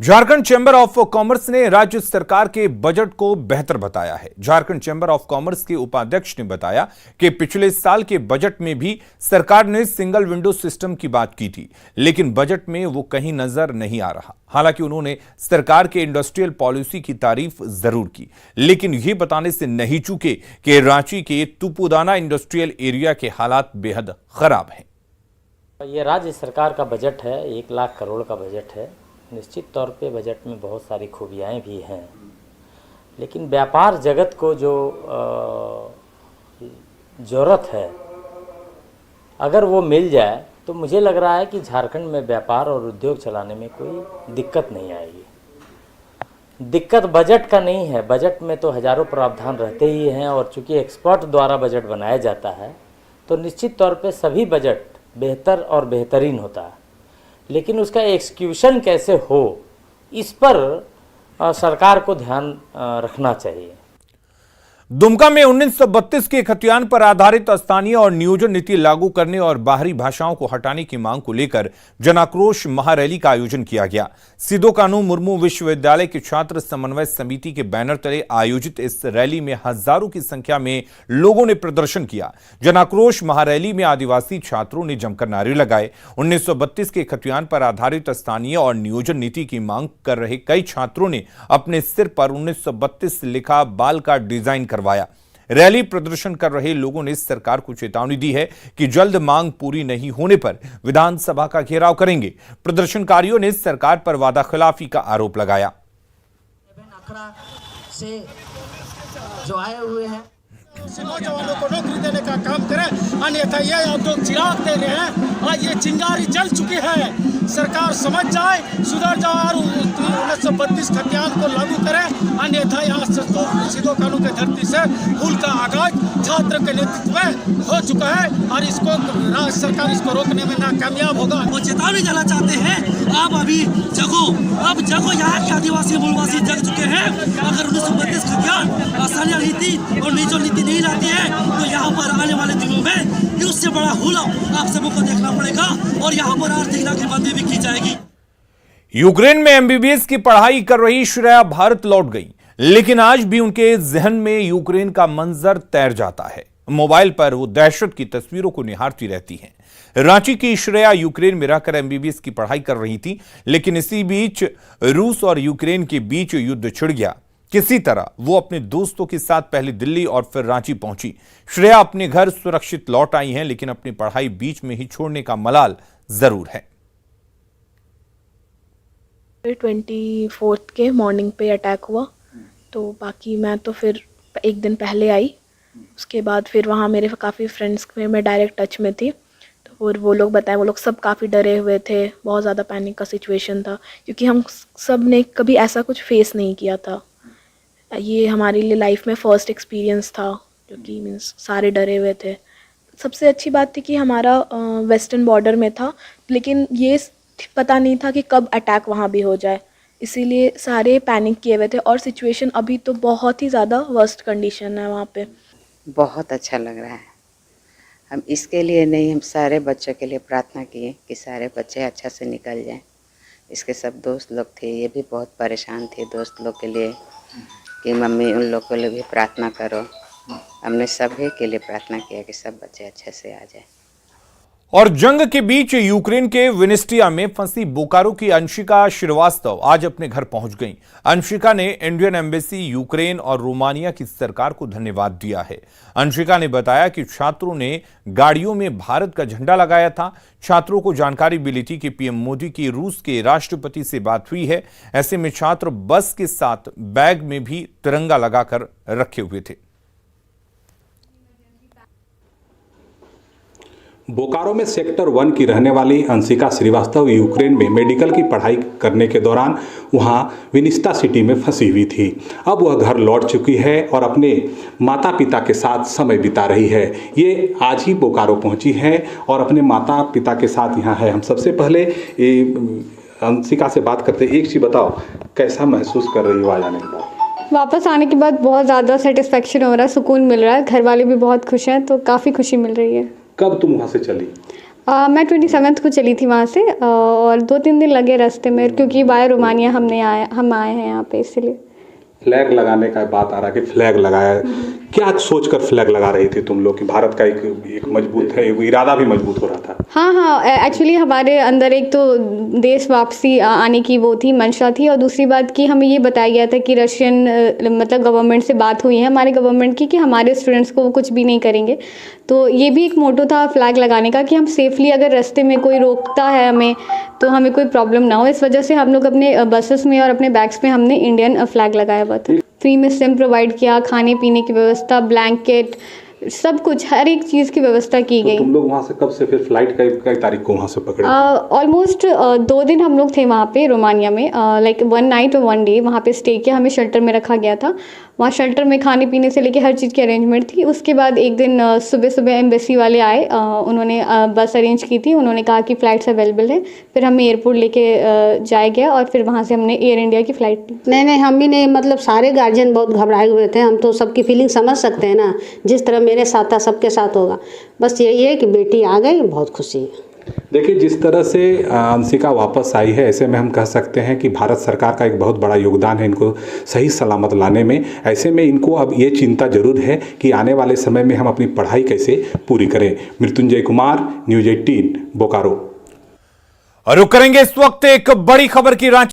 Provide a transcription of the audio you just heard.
Jharkhand chamber of commerce ने राज्य सरकार के बजट को बेहतर बताया है। झारखंड चैंबर ऑफ कॉमर्स के उपाध्यक्ष ने बताया कि पिछले साल के बजट में भी सरकार ने सिंगल विंडो सिस्टम की बात की थी, लेकिन बजट में वो कहीं नजर नहीं आ रहा। हालांकि उन्होंने सरकार के इंडस्ट्रियल पॉलिसी की तारीफ जरूर की, लेकिन ये बताने से नहीं चूके कि रांची के तुपुदाना इंडस्ट्रियल एरिया के हालात बेहद खराब हैं। ये राज्य सरकार का बजट है, 1 लाख करोड़ का बजट है। निश्चित तौर पे बजट में बहुत सारी खूबियाएं भी हैं, लेकिन व्यापार जगत को जो ज़रूरत है अगर वो मिल जाए तो मुझे लग रहा है कि झारखंड में व्यापार और उद्योग चलाने में कोई दिक्कत नहीं आएगी। दिक्कत बजट का नहीं है, बजट में तो हज़ारों प्रावधान रहते ही हैं और चूंकि एक्सपर्ट द्वारा बजट बनाया जाता है तो निश्चित तौर पे सभी बजट बेहतर और बेहतरीन होता है, लेकिन उसका एक्सक्यूशन कैसे हो इस पर सरकार को ध्यान रखना चाहिए। दुमका में 1932 के खतियान पर आधारित स्थानीय और नियोजन नीति लागू करने और बाहरी भाषाओं को हटाने की मांग को लेकर जनाक्रोश महारैली का आयोजन किया गया। सिदो कानू मुर्मू विश्वविद्यालय के छात्र समन्वय समिति के बैनर तले आयोजित इस रैली में हजारों की संख्या में लोगों ने प्रदर्शन किया। जनाक्रोश महारैली में आदिवासी छात्रों ने जमकर नारे लगाए। 1932 के खतियान पर आधारित स्थानीय और नियोजन नीति की मांग कर रहे कई छात्रों ने अपने सिर पर 1932 लिखा बाल का डिजाइन करवाया। रैली प्रदर्शन कर रहे लोगों ने सरकार को चेतावनी दी है कि जल्द मांग पूरी नहीं होने पर विधानसभा का घेराव करेंगे। प्रदर्शनकारियों ने सरकार पर वादाखिलाफी का आरोप लगाया। से जो आए हुए हैं नौजवानों को नौकरी देने का काम करें, अन्यथा ये आप जो चिराग दे रहे हैं आज ये चिंगारी जल चुकी है। सरकार समझ जाए, सुधर जाए और 1932 खतियान को लागू करें, अन्यथा यहाँ सिदो कानू के धरती से फूल का आगाज छात्र के नेतृत्व में हो चुका है और इसको राज्य सरकार इसको रोकने में नाकामयाब होगा। वो चेतावनी देना चाहते हैं, आप अभी जगो, अब जगो। यहाँ के आदिवासी मूलवासी जग चुके हैं। अगर 1932 खतियान स्थानीय नीति और नियोजन नीति नहीं लाती है तो यहाँ पर आने वाले दिनों में उससे बड़ा हुला आप सबको को देखना पड़ेगा और यहाँ पर आर्थिक नाकेबंदी भी की जाएगी। यूक्रेन में एमबीबीएस की पढ़ाई कर रही श्रेया भारत लौट गई, लेकिन आज भी उनके जहन में यूक्रेन का मंजर तैर जाता है। मोबाइल पर वो दहशत की तस्वीरों को निहारती रहती हैं। रांची की श्रेया यूक्रेन में रहकर एमबीबीएस की पढ़ाई कर रही थी, लेकिन इसी बीच रूस और यूक्रेन के बीच युद्ध छिड़ गया। किसी तरह वो अपने दोस्तों के साथ पहले दिल्ली और फिर रांची पहुंची। श्रेया अपने घर सुरक्षित लौट आई हैं, लेकिन अपनी पढ़ाई बीच में ही छोड़ने का मलाल जरूर है। 24 के मॉर्निंग पे अटैक हुआ, तो बाकी मैं तो फिर एक दिन पहले आई। उसके बाद फिर वहाँ मेरे काफ़ी फ्रेंड्स में मैं डायरेक्ट टच में थी, तो फिर वो लोग बताएं, वो लोग सब काफ़ी डरे हुए थे। बहुत ज़्यादा पैनिक का सिचुएशन था, क्योंकि हम सब ने कभी ऐसा कुछ फेस नहीं किया था। ये हमारे लिए लाइफ में फ़र्स्ट एक्सपीरियंस था, जो कि मीन्स सारे डरे हुए थे। सबसे अच्छी बात थी कि हमारा वेस्टर्न बॉर्डर में था, लेकिन ये पता नहीं था कि कब अटैक वहाँ भी हो जाए, इसीलिए सारे पैनिक किए हुए थे। और सिचुएशन अभी तो बहुत ही ज़्यादा वर्स्ट कंडीशन है वहाँ पे। बहुत अच्छा लग रहा है। हम इसके लिए नहीं, हम सारे बच्चों के लिए प्रार्थना किए कि सारे बच्चे अच्छा से निकल जाएं। इसके सब दोस्त लोग थे, ये भी बहुत परेशान थे दोस्त लोग के लिए कि मम्मी उन लोग के लिए भी प्रार्थना करो। हमने सभी के लिए प्रार्थना किया कि सब बच्चे अच्छे से आ जाए। और जंग के बीच यूक्रेन के विनिस्टिया में फंसी बोकारो की अंशिका श्रीवास्तव आज अपने घर पहुंच गईं। अंशिका ने इंडियन एम्बेसी, यूक्रेन और रोमानिया की सरकार को धन्यवाद दिया है। अंशिका ने बताया कि छात्रों ने गाड़ियों में भारत का झंडा लगाया था। छात्रों को जानकारी मिली थी कि पीएम मोदी की रूस के राष्ट्रपति से बात हुई है। ऐसे में छात्र बस के साथ बैग में भी तिरंगा लगाकर रखे हुए थे। बोकारो में सेक्टर 1 की रहने वाली अंशिका श्रीवास्तव यूक्रेन में मेडिकल की पढ़ाई करने के दौरान वहां विनिस्टा सिटी में फंसी हुई थी। अब वह घर लौट चुकी है और अपने माता पिता के साथ समय बिता रही है। ये आज ही बोकारो पहुंची है और अपने माता पिता के साथ यहाँ है। हम सबसे पहले अंशिका से बात करते। एक चीज़ बताओ, कैसा महसूस कर रही हो आज आने के बाद? वापस आने के बाद बहुत ज़्यादा सेटिस्फेक्शन हो रहा है, सुकून मिल रहा है। घर वाले भी बहुत खुश हैं, तो काफ़ी खुशी मिल रही है। कब तुम वहाँ से चली? मैं 27th को चली थी वहाँ से और 2-3 दिन लगे रास्ते में, क्योंकि वाया रोमानिया हम आए हैं यहाँ पे, इसलिए। फ्लैग लगाने का बात आ रहा है कि फ्लैग लगाया, क्या सोचकर फ्लैग लगा रही थी तुम लोग कि भारत का एक मजबूत है, एक इरादा भी मजबूत हो रहा था? हाँ, एक्चुअली हमारे अंदर एक तो देश वापसी आने की वो थी, मंशा थी, और दूसरी बात कि हमें ये बताया गया था कि रशियन मतलब गवर्नमेंट से बात हुई है हमारे गवर्नमेंट की कि हमारे स्टूडेंट्स को वो कुछ भी नहीं करेंगे। तो ये भी एक मोटो था फ्लैग लगाने का कि हम सेफली, अगर रास्ते में कोई रोकता है हमें तो हमें कोई प्रॉब्लम ना हो। इस वजह से हम लोग अपने बसेस में और अपने बैग्स में हमने इंडियन फ्लैग लगाया हुआ था। फ्री में सिम प्रोवाइड किया, खाने पीने की व्यवस्था, ब्लैंकेट, सब कुछ, हर एक चीज़ की व्यवस्था की गई। तुम लोग वहाँ से कब से फिर फ्लाइट कई तारीख को वहाँ से पकड़े? ऑलमोस्ट 2 दिन हम लोग थे वहाँ पे रोमानिया में, लाइक 1 नाइट और 1 डे वहाँ पे स्टे किया। हमें शेल्टर में रखा गया था। वहाँ शेल्टर में खाने पीने से लेके हर चीज़ की अरेंजमेंट थी। उसके बाद एक दिन सुबह एम्बेसी वाले आए, उन्होंने बस अरेंज की थी। उन्होंने कहा कि फ़्लाइट्स अवेलेबल है, फिर हमें एयरपोर्ट लेके जाया गया और फिर वहाँ से हमने एयर इंडिया की फ़्लाइट ली। नहीं, हम भी नहीं, मतलब सारे गार्जियन बहुत घबराए हुए थे। हम तो सबकी फीलिंग समझ सकते हैं ना, जिस तरह मेरे साथ था सबके साथ होगा। बस यही है कि बेटी आ गई, बहुत खुशी है। देखिए, जिस तरह से अंशिका वापस आई है, ऐसे में हम कह सकते हैं कि भारत सरकार का एक बहुत बड़ा योगदान है इनको सही सलामत लाने में। ऐसे में इनको अब ये चिंता जरूर है कि आने वाले समय में हम अपनी पढ़ाई कैसे पूरी करें। मृत्युंजय कुमार, न्यूज़ 18 बोकारो। रुक करेंगे इस वक्त एक बड़ी खबर की रांची